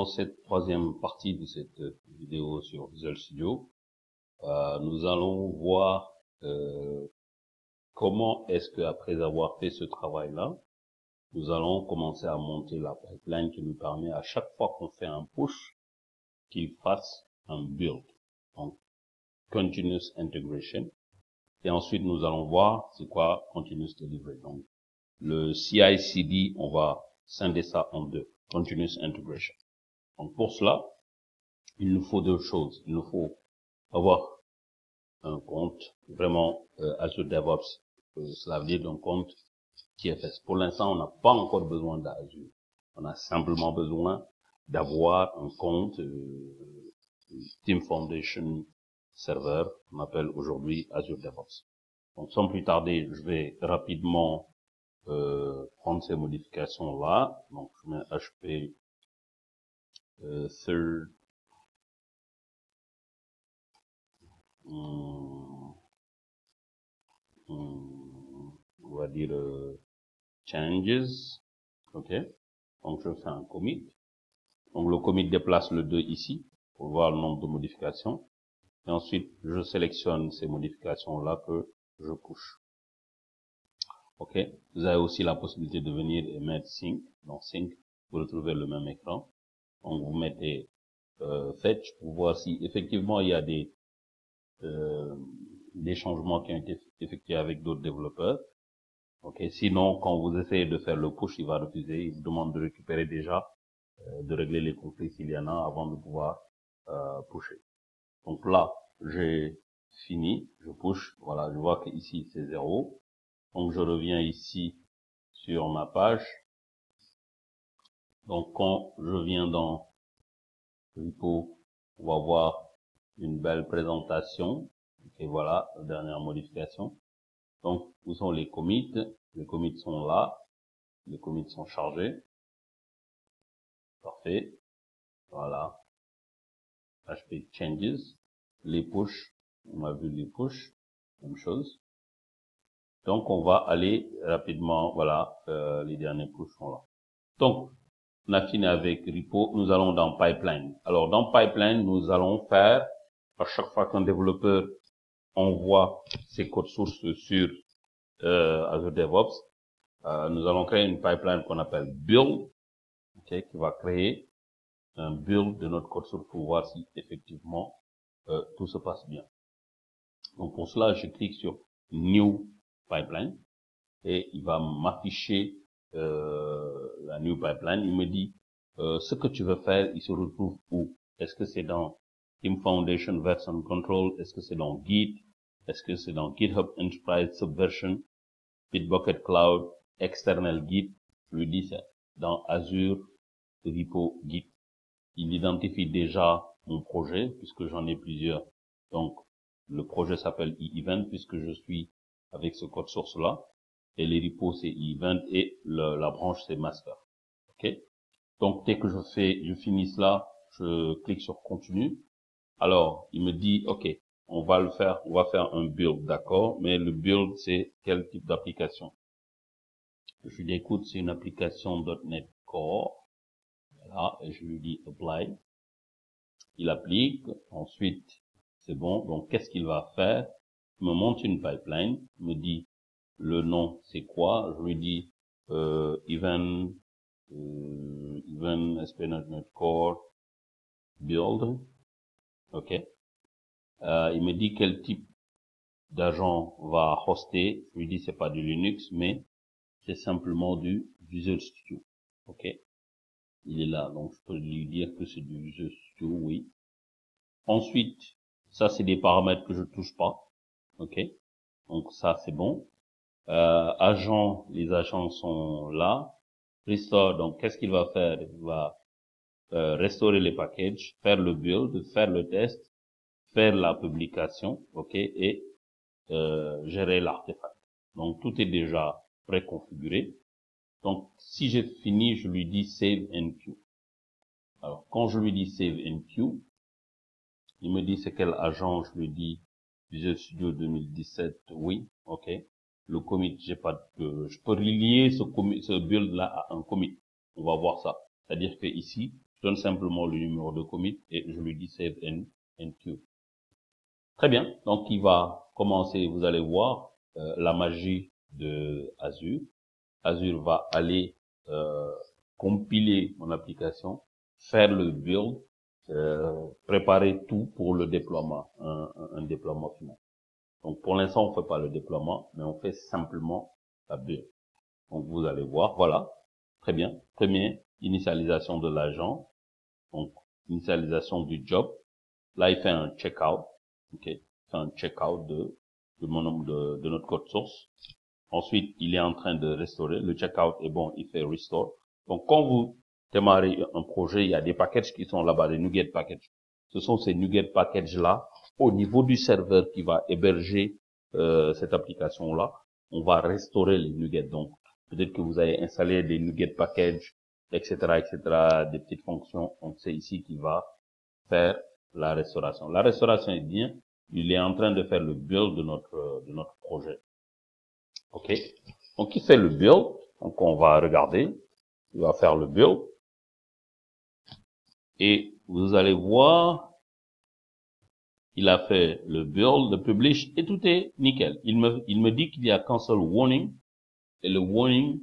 dans cette troisième partie de cette vidéo sur Visual Studio, nous allons voir comment est-ce que après avoir fait ce travail-là, nous allons commencer à monter la pipeline qui nous permet à chaque fois qu'on fait un push, qu'il fasse un build. Donc, continuous integration. Et ensuite, nous allons voir c'est quoi continuous delivery. Donc, le CI/CD, on va scinder ça en deux. Continuous integration. Donc, pour cela, il nous faut deux choses. Il nous faut avoir un compte vraiment Azure DevOps. Cela veut dire un compte TFS. Pour l'instant, on n'a pas encore besoin d'Azure. On a simplement besoin d'avoir un compte Team Foundation Server, qu'on appelle aujourd'hui Azure DevOps. Donc, sans plus tarder, je vais rapidement prendre ces modifications-là. Donc, je mets HP third on va dire changes. Ok. Donc, je fais un commit. Donc, le commit déplace le 2 ici pour voir le nombre de modifications. Et ensuite, je sélectionne ces modifications-là que je push. Ok. Vous avez aussi la possibilité de venir et mettre sync. Dans sync, vous retrouvez le même écran. Donc, vous mettez fetch pour voir si effectivement il y a des changements qui ont été effectués avec d'autres développeurs. Ok. Sinon, quand vous essayez de faire le push, il va refuser. Il vous demande de récupérer déjà, de régler les conflits s'il y en a avant de pouvoir pusher. Donc là, j'ai fini. Je push. Voilà, je vois que ici c'est 0. Donc je reviens ici sur ma page. Donc quand je viens dans repo, on va voir une belle présentation. Et voilà, la dernière modification. Donc, où sont les commits? Les commits sont là. Les commits sont chargés. Parfait. Voilà. HP changes. Les push. On a vu les push. Même chose. Donc, on va aller rapidement. Voilà, les derniers push sont là. Donc, on a fini avec repo. Nous allons dans pipeline. Alors, dans pipeline, nous allons faire, à chaque fois qu'un développeur envoie ses codes sources sur Azure DevOps, nous allons créer une pipeline qu'on appelle build, okay, qui va créer un build de notre code source pour voir si effectivement tout se passe bien. Donc pour cela, je clique sur New Pipeline et il va m'afficher la New Pipeline. Il me dit ce que tu veux faire, il se retrouve où? Est-ce que c'est dans Team Foundation Version Control? Est-ce que c'est dans Git? Est-ce que c'est dans GitHub Enterprise Subversion? Bitbucket Cloud, External Git? Je lui dis ça dans Azure Repo Git. Il identifie déjà mon projet puisque j'en ai plusieurs. Donc, le projet s'appelle e-event puisque je suis avec ce code source là. Et les repos c'est e-event et la branche c'est master. Ok. Donc, dès que je finis cela, je clique sur continue. Alors, il me dit, ok, on va faire un build, d'accord, mais le build, c'est quel type d'application? Je lui dis, écoute, c'est une application .NET Core. Voilà, et je lui dis apply. Il applique. Ensuite, c'est bon. Donc, qu'est-ce qu'il va faire? Il me monte une pipeline. Il me dit, le nom, c'est quoi? Je lui dis, event ASP.NET Core build. Ok. Il me dit quel type d'agent va hoster. Je lui dis, c'est pas du Linux, mais c'est simplement du Visual Studio. Ok. Il est là, donc je peux lui dire que c'est du Visual Studio, oui. Ensuite, ça c'est des paramètres que je touche pas. Ok. Donc ça c'est bon. Agents, les agents sont là. Restore, donc qu'est-ce qu'il va faire? Il va restaurer les packages, faire le build, faire le test, faire la publication, ok, et gérer l'artefact. Donc tout est déjà préconfiguré. Donc si j'ai fini, je lui dis save and queue. Alors quand je lui dis save and queue, il me dit c'est quel agent? Je lui dis Visual Studio 2017, oui, ok. Le commit, j'ai pas de, je peux relier ce build là à un commit. On va voir ça. C'est-à-dire que ici, je donne simplement le numéro de commit et je lui dis save and queue. Très bien. Donc, il va commencer, vous allez voir, la magie de Azure. Azure va aller compiler mon application, faire le build, préparer tout pour le déploiement, un déploiement final. Donc, pour l'instant, on fait pas le déploiement, mais on fait simplement la build. Donc, vous allez voir, voilà, très bien. Première initialisation de l'agent, donc initialisation du job. Là, il fait un checkout, ok, il fait un checkout de notre code source. Ensuite, il est en train de restaurer. Le checkout est bon, il fait restore. Donc, quand vous démarrez un projet, il y a des packages qui sont là-bas, des NuGet packages. Ce sont ces NuGet packages-là, au niveau du serveur qui va héberger cette application-là, on va restaurer les NuGet. Donc, peut-être que vous avez installé des NuGet packages, etc., des petites fonctions. Donc, c'est ici qu'il va faire la restauration. La restauration est bien. Il est en train de faire le build de notre projet. OK. Donc, il fait le build. Donc, on va regarder. Il va faire le build. Et vous allez voir, il a fait le build, le publish, et tout est nickel. Il me dit qu'il y a cancel warning. Et le warning,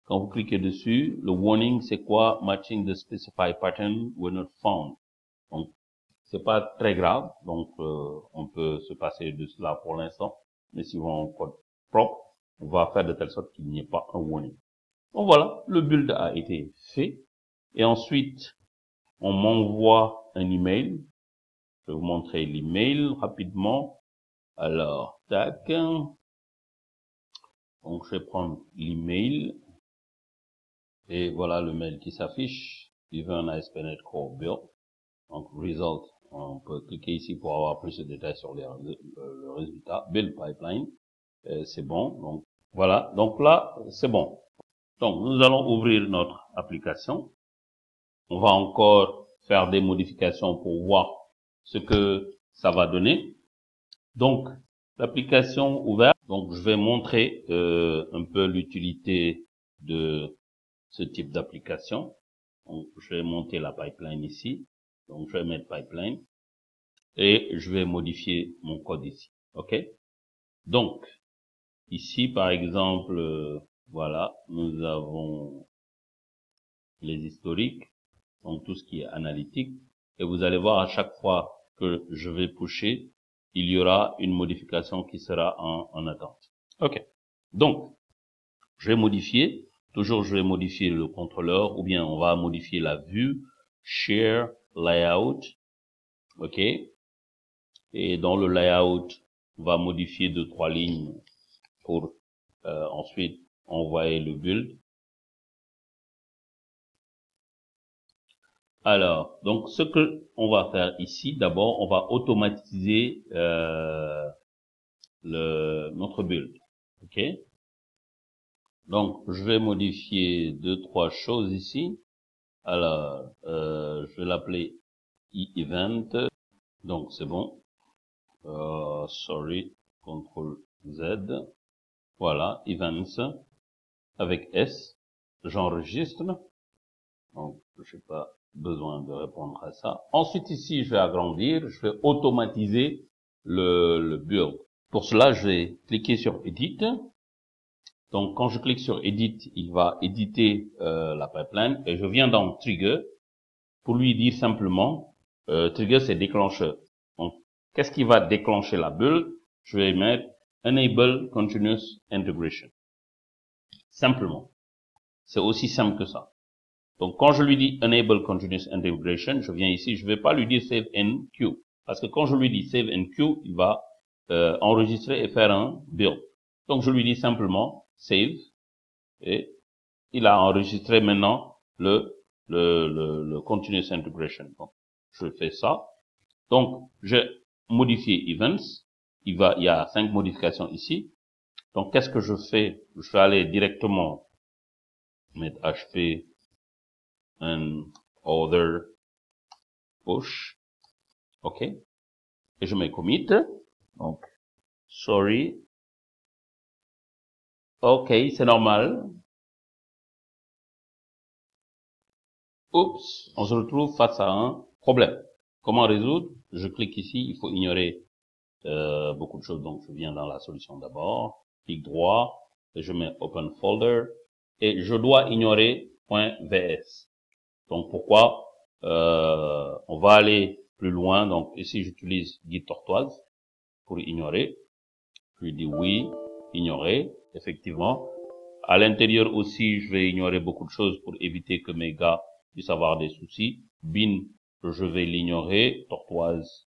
quand vous cliquez dessus, le warning, c'est quoi? Matching the specified pattern were not found. Donc, c'est pas très grave. Donc, on peut se passer de cela pour l'instant. Mais si on a un code propre, on va faire de telle sorte qu'il n'y ait pas un warning. Donc voilà, le build a été fait. Et ensuite, on m'envoie un email. Je vais vous montrer l'email rapidement. Alors, tac. Donc, je vais prendre l'email. Et voilà le mail qui s'affiche. Even ASP.NET Core Build. Donc, result. On peut cliquer ici pour avoir plus de détails sur le résultat. Build pipeline. C'est bon. Donc, voilà. Donc là, c'est bon. Donc, nous allons ouvrir notre application. On va encore faire des modifications pour voir ce que ça va donner. Donc, l'application ouverte. Donc, je vais montrer un peu l'utilité de ce type d'application. Donc, je vais monter la pipeline ici. Donc, je vais mettre pipeline et je vais modifier mon code ici. OK? Donc, ici, par exemple, voilà, nous avons les historiques, donc tout ce qui est analytique. Et vous allez voir à chaque fois que je vais pusher, il y aura une modification qui sera en attente. OK. Donc, je vais modifier. Toujours, je vais modifier le contrôleur ou bien on va modifier la vue, share, layout. OK. Et dans le layout, on va modifier 2-3 lignes pour ensuite envoyer le build. Alors, donc ce que on va faire ici, d'abord, on va automatiser notre build. OK? Donc, je vais modifier 2-3 choses ici. Alors, je vais l'appeler e-event. Donc, c'est bon. Sorry, CTRL Z. Voilà, events avec S. J'enregistre. Donc, je n'ai pas besoin de répondre à ça. Ensuite, ici, je vais agrandir. Je vais automatiser le build. Pour cela, je vais cliquer sur Edit. Donc, quand je clique sur Edit, il va éditer la pipeline. Et je viens dans Trigger pour lui dire simplement, Trigger, c'est déclencheur. Donc, qu'est-ce qui va déclencher la build? Je vais mettre Enable Continuous Integration. Simplement. C'est aussi simple que ça. Donc, quand je lui dis Enable Continuous Integration, je viens ici, je ne vais pas lui dire Save and Queue. Parce que quand je lui dis Save and Queue, il va enregistrer et faire un build. Donc, je lui dis simplement Save. Et il a enregistré maintenant le Continuous Integration. Donc, je fais ça. Donc, j'ai modifié Events. Il y a 5 modifications ici. Donc, qu'est-ce que je fais? Je vais aller directement mettre HP and other push. OK. Et je mets commit. Donc, sorry. OK, c'est normal. oups, on se retrouve face à un problème. Comment résoudre? Je clique ici, il faut ignorer beaucoup de choses, donc je viens dans la solution d'abord, clic droit, et je mets Open Folder, et je dois ignorer .vs. Donc pourquoi? On va aller plus loin, donc ici j'utilise guide tortoise pour ignorer. Je lui dis oui, ignorer, effectivement. À l'intérieur aussi, je vais ignorer beaucoup de choses pour éviter que mes gars puissent avoir des soucis. Bin, je vais l'ignorer. Tortoise,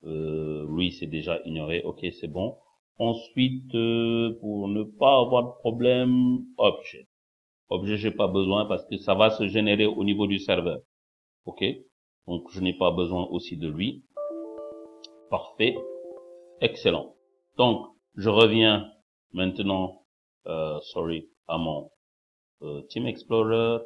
lui, c'est déjà ignoré. Ok, c'est bon. Ensuite, pour ne pas avoir de problème, objet. Objet, j'ai pas besoin parce que ça va se générer au niveau du serveur. Ok, donc je n'ai pas besoin aussi de lui. Parfait, excellent. Donc, je reviens maintenant, à mon Team Explorer.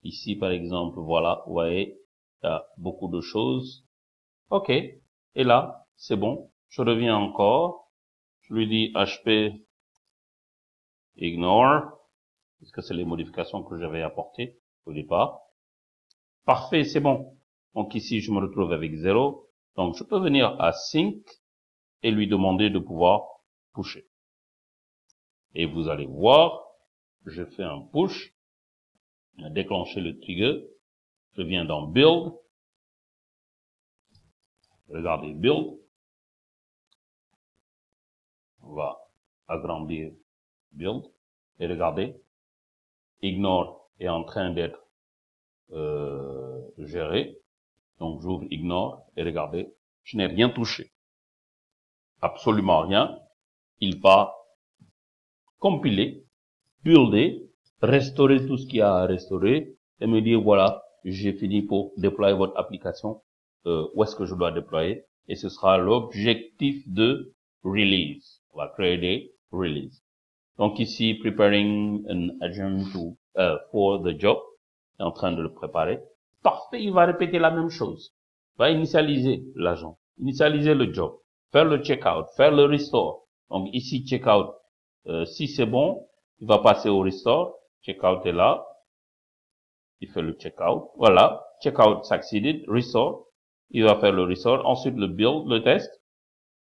Ici, par exemple, voilà, vous voyez, il y a beaucoup de choses. Ok, et là, c'est bon. Je reviens encore. Je lui dis HP ignore, parce que c'est les modifications que j'avais apportées au départ. Parfait, c'est bon. Donc ici, je me retrouve avec 0. Donc, je peux venir à sync et lui demander de pouvoir pusher. Et vous allez voir, je fais un push, déclencher le trigger, je viens dans build, regardez build, on va agrandir build, et regardez, ignore est en train d'être géré, donc j'ouvre ignore, et regardez, je n'ai rien touché, absolument rien, il va compiler, builder, restaurer tout ce qu'il y a à restaurer, et me dire voilà, j'ai fini pour déployer votre application, où est-ce que je dois déployer, et ce sera l'objectif de release. On va créer des releases. Donc ici, preparing an agent for the job, est en train de le préparer. Parfait, il va répéter la même chose. Il va initialiser l'agent, initialiser le job, faire le checkout, faire le restore. Donc ici, checkout, si c'est bon, il va passer au restore. Checkout est là. Il fait le checkout. Voilà. Checkout succeeded. Restore. Il va faire le restore. Ensuite, le build, le test.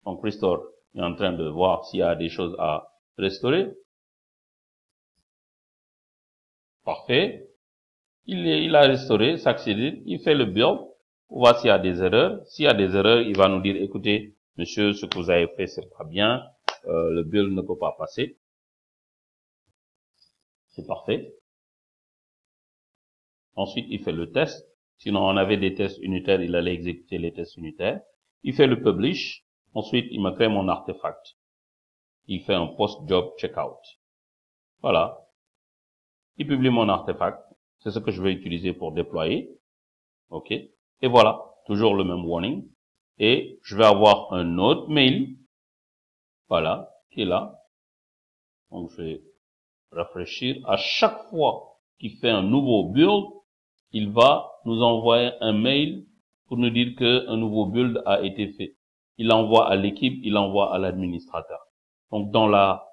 Donc, restore. Il est en train de voir s'il y a des choses à restaurer. Parfait. Il a restauré, succeeded. Il fait le build. On voit s'il y a des erreurs. S'il y a des erreurs, il va nous dire, écoutez, monsieur, ce que vous avez fait, c'est pas bien. Le build ne peut pas passer. C'est parfait. Ensuite, il fait le test. Sinon, on avait des tests unitaires, il allait exécuter les tests unitaires. Il fait le publish. Ensuite, il me crée mon artefact. Il fait un post-job checkout. Voilà. Il publie mon artefact. C'est ce que je vais utiliser pour déployer. OK. Et voilà. Toujours le même warning. Et je vais avoir un autre mail. Voilà. Qui est là. Donc, je vais rafraîchir. À chaque fois qu'il fait un nouveau build, il va nous envoyer un mail pour nous dire qu'un nouveau build a été fait. Il envoie à l'équipe, il envoie à l'administrateur. Donc, dans la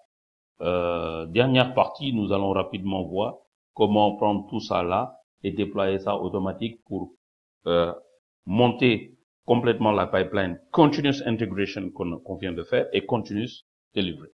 dernière partie, nous allons rapidement voir comment prendre tout ça là et déployer ça automatique pour monter complètement la pipeline Continuous Integration qu'on vient de faire et Continuous Delivery.